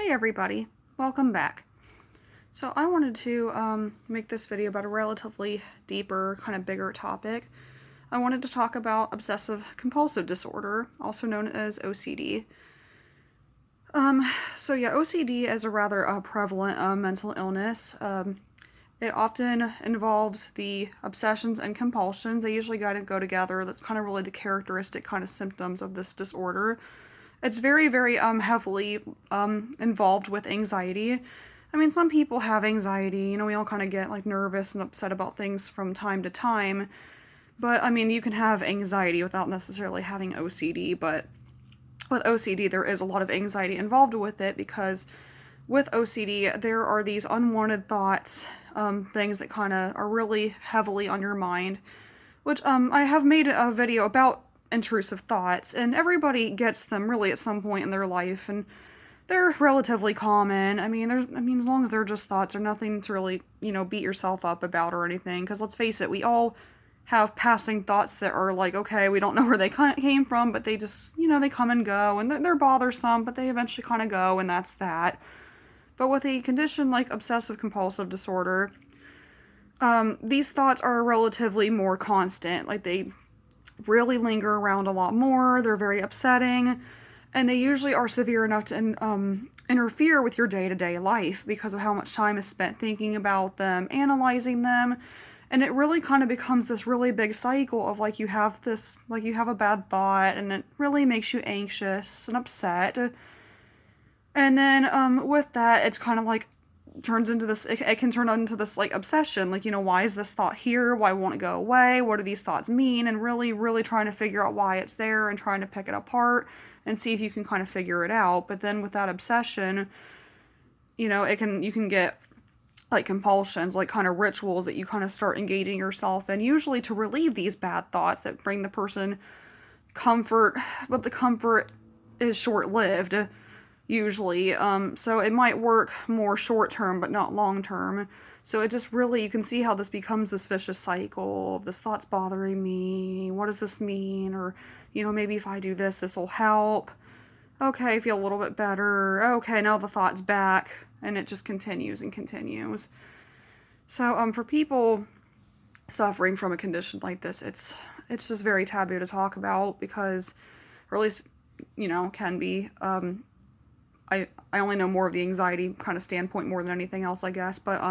Hey everybody, welcome back. So I wanted to make this video about a relatively deeper, kind of bigger topic. I wanted to talk about Obsessive Compulsive Disorder, also known as OCD. OCD is a rather prevalent mental illness. It often involves the obsessions and compulsions. They usually kind of go together. That's kind of really the characteristic kind of symptoms of this disorder. It's very, very heavily involved with anxiety. I mean, some people have anxiety. You know, we all kind of get like nervous and upset about things from time to time. But I mean, you can have anxiety without necessarily having OCD. But with OCD, there is a lot of anxiety involved with it because with OCD, there are these unwanted thoughts, things that kind of are really heavily on your mind. Which I have made a video about intrusive thoughts, and everybody gets them really at some point in their life, and they're relatively common. I mean, as long as they're just thoughts, or nothing to really, beat yourself up about or anything. Because let's face it, we all have passing thoughts that are like, okay, we don't know where they came from, but they just, they come and go, and they're bothersome, but they eventually kind of go, and that's that. But with a condition like obsessive compulsive disorder, these thoughts are relatively more constant. Like, they really linger around a lot more, they're very upsetting, and they usually are severe enough to interfere with your day-to-day life because of how much time is spent thinking about them, analyzing them, and it really kind of becomes this really big cycle of you have a bad thought, and it really makes you anxious and upset, and then with that, it's kind of turns into this, it can turn into this obsession, why is this thought here, why won't it go away, what do these thoughts mean, and really trying to figure out why it's there and trying to pick it apart and see if you can kind of figure it out. But then with that obsession, you can get compulsions, kind of rituals that you kind of start engaging yourself in, usually to relieve these bad thoughts that bring the person comfort, but the comfort is short-lived usually. So it might work more short term, but not long term. So it just really, you can see how this becomes this vicious cycle of this thought's bothering me. What does this mean? Or, maybe if I do this, this will help. Okay, I feel a little bit better. Okay, now the thought's back. And it just continues and continues. So, for people suffering from a condition like this, it's just very taboo to talk about because, or at least, can be, I only know more of the anxiety kind of standpoint more than anything else, I guess. But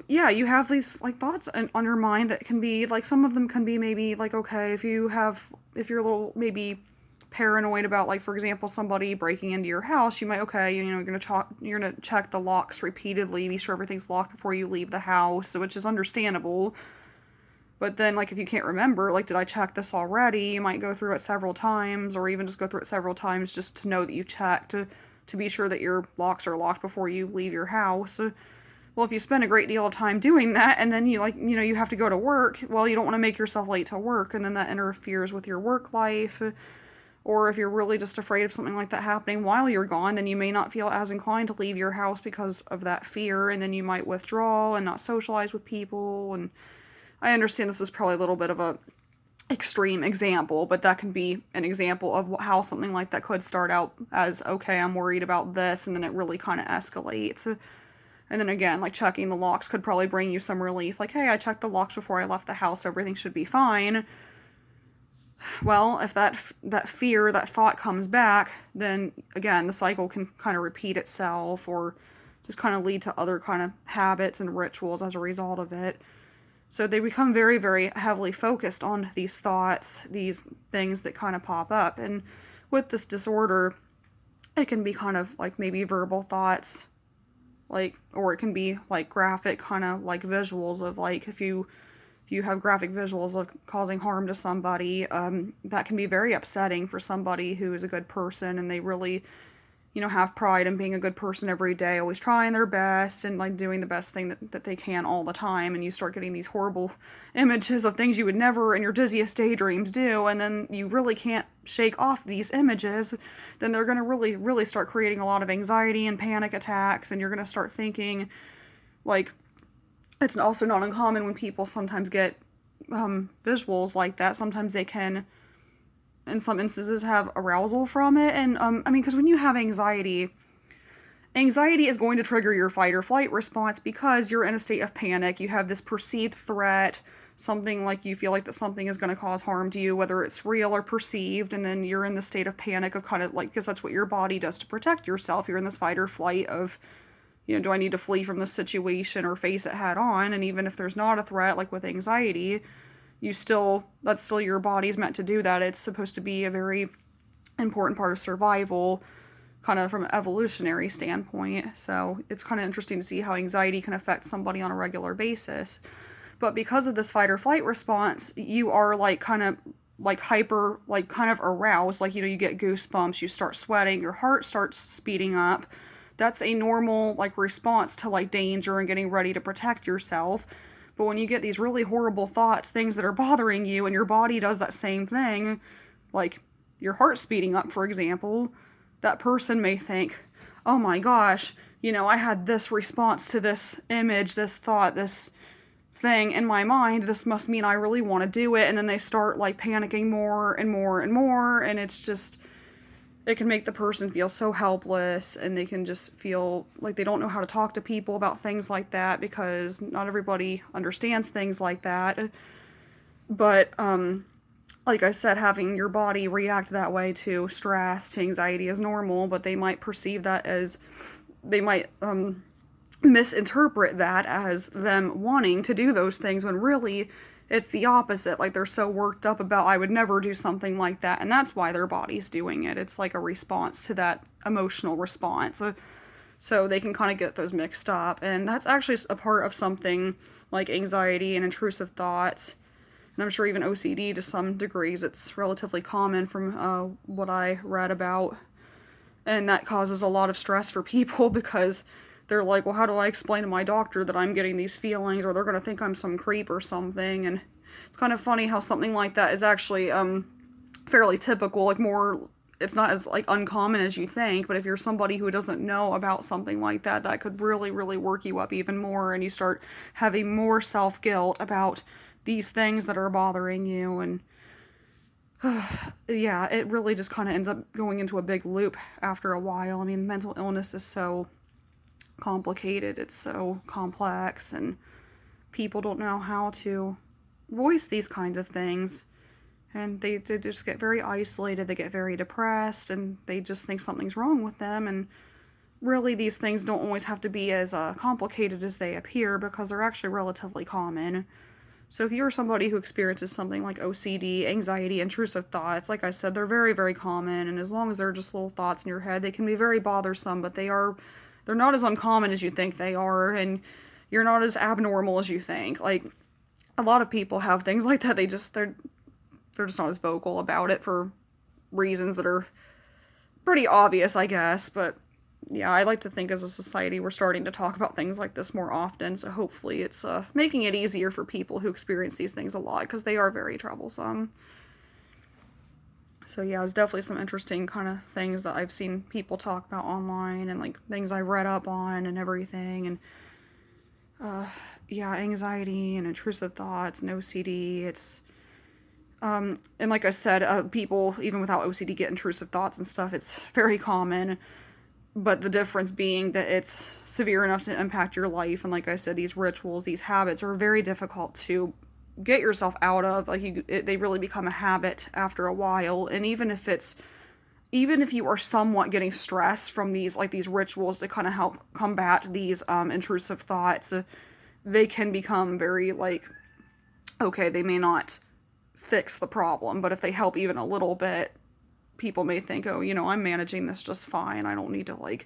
yeah, you have these thoughts on your mind that can be some of them can be maybe okay, if you're a little maybe paranoid about for example somebody breaking into your house, you might you're gonna check the locks repeatedly, be sure everything's locked before you leave the house, which is understandable. But then, if you can't remember, did I check this already? You might go through it several times, or even just go through it several times just to know that you checked, to be sure that your locks are locked before you leave your house. Well, if you spend a great deal of time doing that, and then you have to go to work, well, you don't want to make yourself late to work, and then that interferes with your work life. Or if you're really just afraid of something like that happening while you're gone, then you may not feel as inclined to leave your house because of that fear, and then you might withdraw and not socialize with people. And I understand this is probably a little bit of a extreme example, but that can be an example of how something like that could start out as, okay, I'm worried about this, and then it really kind of escalates. And then again, checking the locks could probably bring you some relief. Hey, I checked the locks before I left the house, everything should be fine. Well, if that fear, that thought comes back, then again, the cycle can kind of repeat itself, or just kind of lead to other kind of habits and rituals as a result of it. So they become very, very heavily focused on these thoughts, these things that kind of pop up. And with this disorder, it can be kind of maybe verbal thoughts, or it can be graphic kind of visuals of if you have graphic visuals of causing harm to somebody, that can be very upsetting for somebody who is a good person and they really, have pride in being a good person every day, always trying their best and doing the best thing that they can all the time, and you start getting these horrible images of things you would never in your dizziest daydreams do, and then you really can't shake off these images, then they're going to really start creating a lot of anxiety and panic attacks, and you're going to start thinking, it's also not uncommon when people sometimes get visuals like that, sometimes they can in some instances have arousal from it. And because when you have anxiety, Anxiety is going to trigger your fight or flight response because you're in a state of panic. You have this perceived threat, something like you feel like that something is going to cause harm to you, whether it's real or perceived, and then you're in the state of panic of kind of like, because that's what your body does to protect yourself. You're in this fight or flight of, do I need to flee from this situation or face it head on? And even if there's not a threat, like with anxiety, that's still your body's meant to do that. It's supposed to be a very important part of survival, kind of from an evolutionary standpoint. So it's kind of interesting to see how anxiety can affect somebody on a regular basis. But because of this fight or flight response, you are like kind of like hyper, like kind of aroused, like, you get goosebumps, you start sweating, your heart starts speeding up. That's a normal like response to like danger and getting ready to protect yourself. But when you get these really horrible thoughts, things that are bothering you, and your body does that same thing, like your heart speeding up, for example, that person may think, oh my gosh, I had this response to this image, this thought, this thing in my mind. This must mean I really want to do it. And then they start like panicking more and more and more. And it can make the person feel so helpless, and they can just feel like they don't know how to talk to people about things like that because not everybody understands things like that. But, like I said, having your body react that way to stress, to anxiety is normal, but they might perceive that as, they might misinterpret that as them wanting to do those things when really it's the opposite. Like they're so worked up about, I would never do something like that, and that's why their body's doing it. It's like a response to that emotional response. So they can kind of get those mixed up, and that's actually a part of something like anxiety and intrusive thoughts. And I'm sure even OCD to some degrees, it's relatively common from what I read about. And that causes a lot of stress for people because they're like, well, how do I explain to my doctor that I'm getting these feelings, or they're going to think I'm some creep or something? And it's kind of funny how something like that is actually fairly typical, like it's not as like uncommon as you think, but if you're somebody who doesn't know about something like that, that could really, really work you up even more, and you start having more self-guilt about these things that are bothering you, and yeah, it really just kind of ends up going into a big loop after a while. I mean, mental illness is so complicated, it's so complex, and people don't know how to voice these kinds of things, and they just get very isolated, they get very depressed, and they just think something's wrong with them. And really, these things don't always have to be as complicated as they appear, because they're actually relatively common. So if you're somebody who experiences something like OCD, anxiety, intrusive thoughts, like I said, they're very, very common, and as long as they're just little thoughts in your head, they can be very bothersome, but they're not as uncommon as you think they are, and you're not as abnormal as you think. Like, a lot of people have things like that, they're just not as vocal about it for reasons that are pretty obvious, I guess. But yeah, I like to think as a society we're starting to talk about things like this more often, so hopefully it's making it easier for people who experience these things a lot, because they are very troublesome. So yeah, there's definitely some interesting kind of things that I've seen people talk about online, and like things I read up on and everything. And yeah, anxiety and intrusive thoughts and OCD, it's and like I said, people even without OCD get intrusive thoughts and stuff. It's very common, but the difference being that it's severe enough to impact your life. And like I said, these rituals, these habits are very difficult to get yourself out of. Like they really become a habit after a while. And even if you are somewhat getting stress from these rituals to kind of help combat these intrusive thoughts, they can become very okay, they may not fix the problem, but if they help even a little bit, people may think, oh, I'm managing this just fine. I don't need to I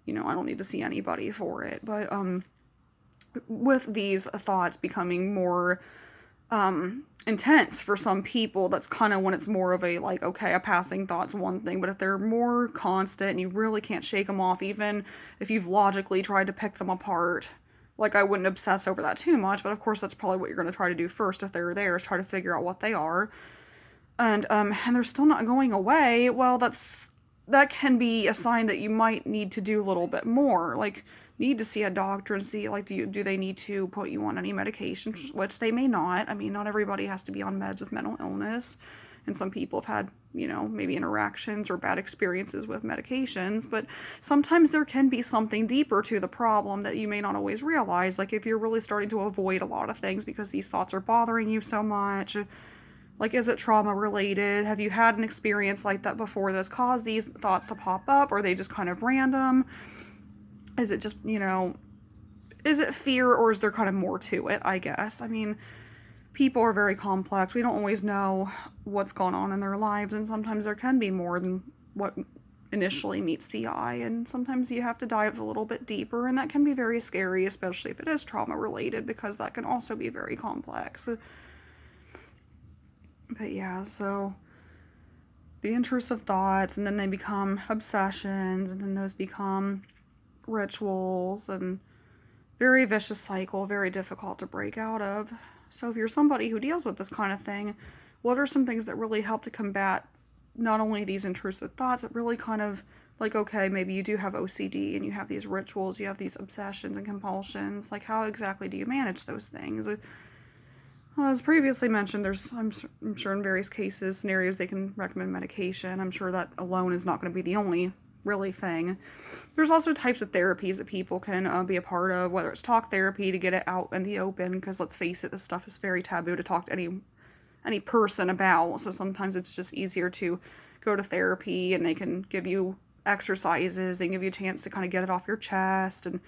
don't need to see anybody for it. But with these thoughts becoming more intense for some people, that's kind of when it's more of a okay, a passing thought's one thing, but if they're more constant and you really can't shake them off, even if you've logically tried to pick them apart, I wouldn't obsess over that too much, but of course that's probably what you're going to try to do first if they're there, is try to figure out what they are. And they're still not going away, well, that can be a sign that you might need to do a little bit more. Need to see a doctor and see, do they need to put you on any medication, which they may not. I mean, not everybody has to be on meds with mental illness. and some people have had, maybe interactions or bad experiences with medications, but sometimes there can be something deeper to the problem that you may not always realize. Like if you're really starting to avoid a lot of things because these thoughts are bothering you so much, like is it trauma related? Have you had an experience like that before that's caused these thoughts to pop up, or are they just kind of random? Is it just, is it fear, or is there kind of more to it, I guess? I mean, people are very complex. We don't always know what's going on in their lives, and sometimes there can be more than what initially meets the eye, and sometimes you have to dive a little bit deeper, and that can be very scary, especially if it is trauma related, because that can also be very complex. But yeah, so the intrusive thoughts, and then they become obsessions, and then those become rituals, and very vicious cycle, very difficult to break out of. So if you're somebody who deals with this kind of thing, what are some things that really help to combat not only these intrusive thoughts, but really kind of like, okay, maybe you do have OCD and you have these rituals, you have these obsessions and compulsions. Like, how exactly do you manage those things? As previously mentioned, I'm sure in various cases, scenarios, they can recommend medication. I'm sure that alone is not going to be the only really thing. There's also types of therapies that people can be a part of, whether it's talk therapy to get it out in the open, because let's face it, this stuff is very taboo to talk to any person about. So sometimes it's just easier to go to therapy, and they can give you exercises, they can give you a chance to kind of get it off your chest, and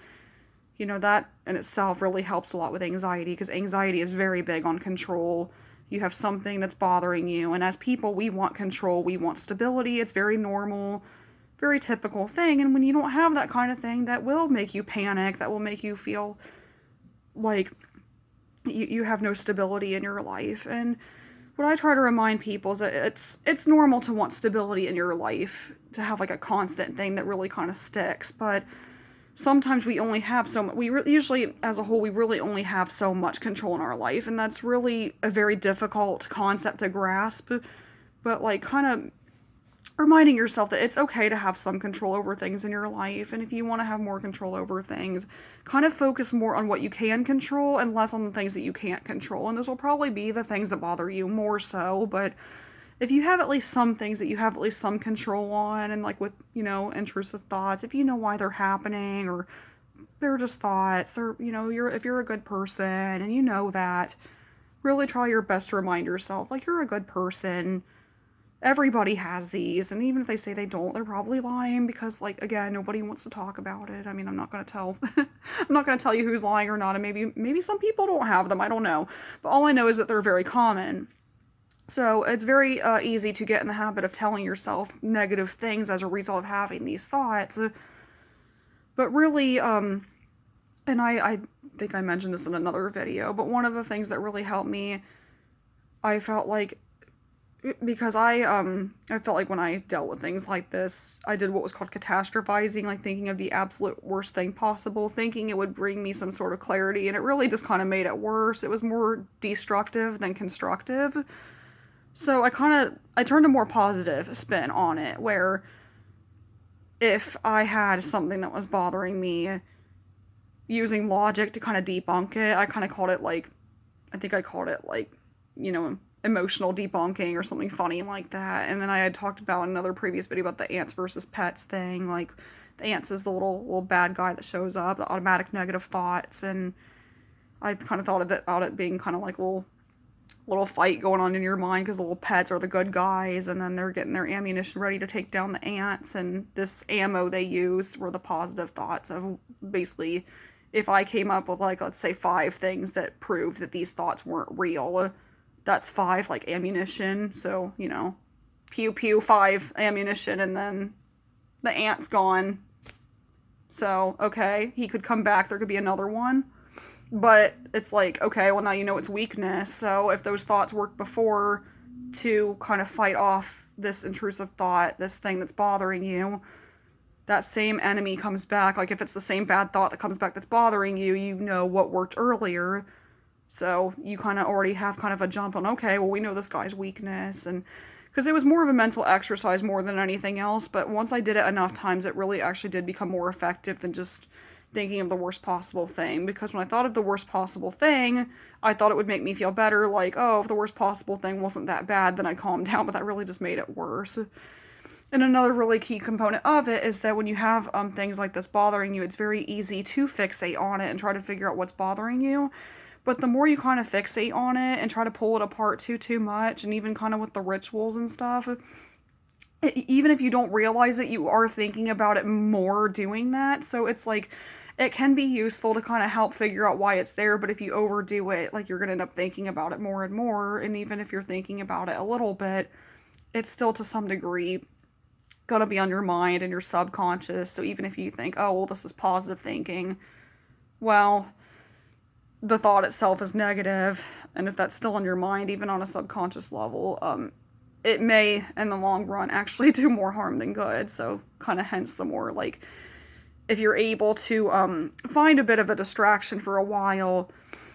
that in itself really helps a lot with anxiety, because anxiety is very big on control. You have something that's bothering you, and as people, we want control, we want stability. It's very normal, very typical thing, and when you don't have that kind of thing, that will make you panic, that will make you feel like you have no stability in your life. And what I try to remind people is that it's normal to want stability in your life, to have like a constant thing that really kind of sticks, but sometimes we only have so much. Usually, as a whole, we really only have so much control in our life, and that's really a very difficult concept to grasp. But like, kind of reminding yourself that it's okay to have some control over things in your life, and if you want to have more control over things, kind of focus more on what you can control and less on the things that you can't control. And those will probably be the things that bother you more so, but if you have at least some things that you have at least some control on, and like with, intrusive thoughts, if you know why they're happening, or they're just thoughts, or, if you're a good person and you know that, really try your best to remind yourself, like, you're a good person. Everybody has these, and even if they say they don't, they're probably lying, because, like, again, nobody wants to talk about it. I mean, I'm not going to tell, I'm not going to tell you who's lying or not, and maybe some people don't have them, I don't know. But all I know is that they're very common. So it's very easy to get in the habit of telling yourself negative things as a result of having these thoughts. But really, and I think I mentioned this in another video, but one of the things that really helped me, I felt like, because I felt like when I dealt with things like this, I did what was called catastrophizing, like thinking of the absolute worst thing possible, thinking it would bring me some sort of clarity, and it really just kind of made it worse. It was more destructive than constructive. So I turned a more positive spin on it, where if I had something that was bothering me, using logic to kind of debunk it, I kind of called it like, emotional debunking or something funny like that. And then I had talked about in another previous video about the ants versus pets thing, like the ants is the little bad guy that shows up, the automatic negative thoughts, and I kind of thought of it about it being kind of like a little fight going on in your mind, because the little pets are the good guys, and then they're getting their ammunition ready to take down the ants, and this ammo they use were the positive thoughts of, basically, if I came up with, like, let's say 5 things that proved that these thoughts weren't real, that's 5, like, ammunition. So, pew pew, 5 ammunition, and then the ant's gone. So, okay, he could come back, there could be another one. But it's like, okay, well, now you know its weakness. So if those thoughts worked before to kind of fight off this intrusive thought, this thing that's bothering you, that same enemy comes back. Like, if it's the same bad thought that comes back that's bothering you, you know what worked earlier. So you kind of already have kind of a jump on, okay, well, we know this guy's weakness. And because it was more of a mental exercise more than anything else. But once I did it enough times, it really actually did become more effective than just thinking of the worst possible thing, because when I thought of the worst possible thing, I thought it would make me feel better, like, oh, if the worst possible thing wasn't that bad, then I'd calm down, but that really just made it worse. And another really key component of it is that when you have things like this bothering you, it's very easy to fixate on it and try to figure out what's bothering you. But the more you kind of fixate on it and try to pull it apart too much, and even kind of with the rituals and stuff, even if you don't realize it, you are thinking about it more doing that. So it's like, it can be useful to kind of help figure out why it's there, but if you overdo it, like, you're going to end up thinking about it more and more. And even if you're thinking about it a little bit, it's still to some degree going to be on your mind and your subconscious. So even if you think, oh, well, this is positive thinking, well, the thought itself is negative, and if that's still in your mind, even on a subconscious level, it may, in the long run, actually do more harm than good. So kind of hence the more, like, if you're able to find a bit of a distraction for a while,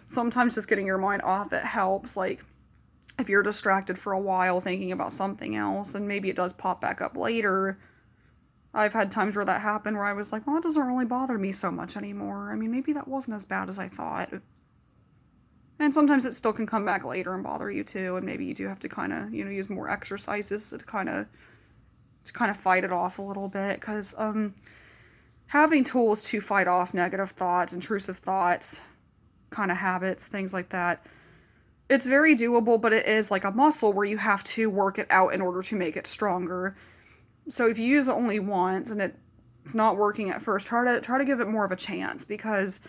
sometimes just getting your mind off it helps. Like, if you're distracted for a while thinking about something else, and maybe it does pop back up later, I've had times where that happened where I was like, well, it doesn't really bother me so much anymore. I mean, maybe that wasn't as bad as I thought. And sometimes it still can come back later and bother you too, and maybe you do have to kind of, use more exercises to kind of fight it off a little bit, because having tools to fight off negative thoughts, intrusive thoughts, kind of habits, things like that, it's very doable, but it is like a muscle where you have to work it out in order to make it stronger. So if you use it only once and it's not working at first, try to give it more of a chance, because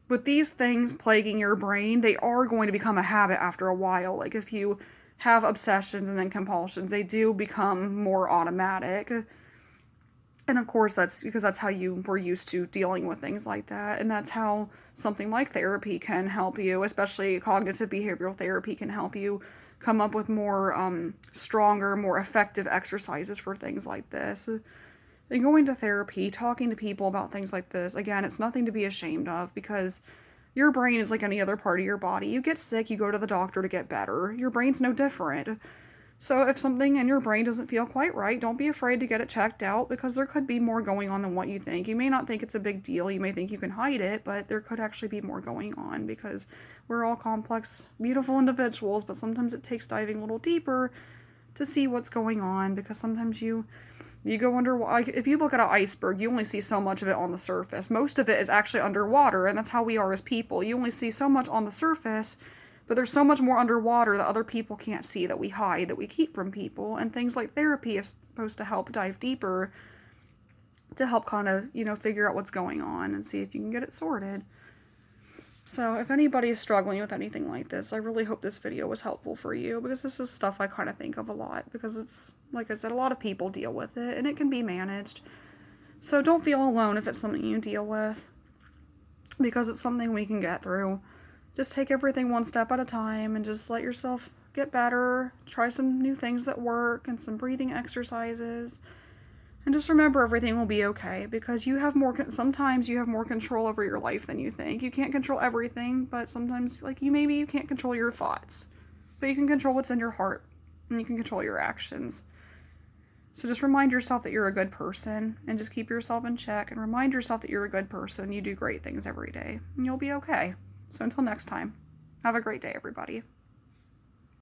with these things plaguing your brain, they are going to become a habit after a while. Like, if you have obsessions and then compulsions, they do become more automatic. And of course, that's because that's how you were used to dealing with things like that. And that's how something like therapy can help you, especially cognitive behavioral therapy can help you come up with more stronger, more effective exercises for things like this. And going to therapy, talking to people about things like this, again, it's nothing to be ashamed of, because your brain is like any other part of your body. You get sick, you go to the doctor to get better. Your brain's no different. So if something in your brain doesn't feel quite right, don't be afraid to get it checked out, because there could be more going on than what you think. You may not think it's a big deal. You may think you can hide it, but there could actually be more going on, because we're all complex, beautiful individuals, but sometimes it takes diving a little deeper to see what's going on, because sometimes you go under, if you look at an iceberg, you only see so much of it on the surface. Most of it is actually underwater, and that's how we are as people. You only see so much on the surface, but there's so much more underwater that other people can't see, that we hide, that we keep from people. And things like therapy is supposed to help dive deeper, to help kind of, figure out what's going on and see if you can get it sorted. So if anybody is struggling with anything like this, I really hope this video was helpful for you, because this is stuff I kind of think of a lot, because it's, like I said, a lot of people deal with it, and it can be managed. So don't feel alone if it's something you deal with, because it's something we can get through. Just take everything one step at a time, and just let yourself get better. Try some new things that work, and some breathing exercises. And just remember, everything will be okay, because sometimes you have more control over your life than you think. You can't control everything, but sometimes, like, maybe you can't control your thoughts, but you can control what's in your heart, and you can control your actions. So just remind yourself that you're a good person, and just keep yourself in check, and remind yourself that you're a good person. You do great things every day, and you'll be okay. So until next time, have a great day, everybody.